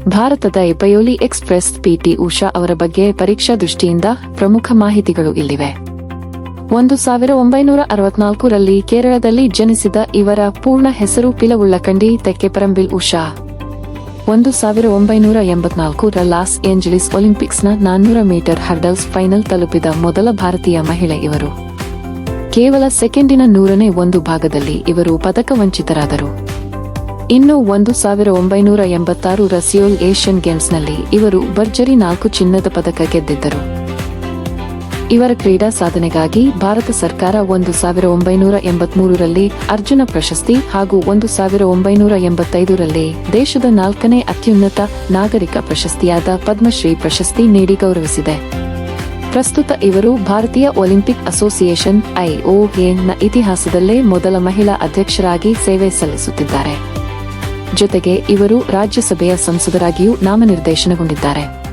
ಭಾರತದ ಪಯೋಲಿ express PT Usha ಅವರ ಬಗ್ಗೆ ಪರೀಕ್ಷಾ ದೃಷ್ಟಿಯಿಂದ ಪ್ರಮುಖ ಮಾಹಿತಿಗಳು ಇಲ್ಲಿವೆ. 1964ರಲ್ಲಿ ಕೇರಳದಲ್ಲಿ ಜನಿಸಿದ ಇವರ ಪೂರ್ಣ ಹೆಸರು ಪಿಲವುಳ್ಳಕಂಡಿ ತೆಕ್ಕೆಪರಂಬಿಲ್ ಉಷಾ. 1984ರ ಲಾಸ್ ಏಂಜಲೀಸ್ ಒಲಿಂಪಿಕ್ಸ್ನ 400 ಮೀಟರ್ ಹರ್ಡಲ್ಸ್ ಫೈನಲ್ ತಲುಪಿದ ಮೊದಲ ಭಾರತೀಯ ಮಹಿಳೆ ಇವರು. ಕೇವಲ ಸೆಕೆಂಡಿನ 100ನೇ ಒಂದು ಭಾಗದಲ್ಲಿ ಇವರು ಪದಕ ವಂಚಿತರಾದರು. ಇನ್ನು 1986ರ ಸಿಯೋಲ್ ಏಷ್ಯನ್ ಗೇಮ್ಸ್ನಲ್ಲಿ ಇವರು ಭರ್ಜರಿ 4 ಚಿನ್ನದ ಪದಕ ಗೆದ್ದಿದ್ದರು. ಇವರ ಕ್ರೀಡಾ ಸಾಧನೆಗಾಗಿ ಭಾರತ ಸರ್ಕಾರ 1983ರಲ್ಲಿ ಅರ್ಜುನ ಪ್ರಶಸ್ತಿ ಹಾಗೂ 1985ರಲ್ಲಿ ದೇಶದ 4ನೇ ಅತ್ಯುನ್ನತ ನಾಗರಿಕ ಪ್ರಶಸ್ತಿಯಾದ ಪದ್ಮಶ್ರೀ ಪ್ರಶಸ್ತಿ ನೀಡಿ ಗೌರವಿಸಿದೆ. ಪ್ರಸ್ತುತ ಇವರು ಭಾರತೀಯ ಒಲಿಂಪಿಕ್ ಅಸೋಸಿಯೇಷನ್ (IOA)ನ ಇತಿಹಾಸದಲ್ಲೇ ಮೊದಲ ಮಹಿಳಾ ಅಧ್ಯಕ್ಷರಾಗಿ ಸೇವೆ ಸಲ್ಲಿಸುತ್ತಿದ್ದಾರೆ. ಜೊತೆಗೆ ಇವರು ರಾಜ್ಯಸಭೆಯ ಸಂಸದರಾಗಿಯೂ ನಾಮನಿರ್ದೇಶನಗೊಂಡಿದ್ದಾರೆ.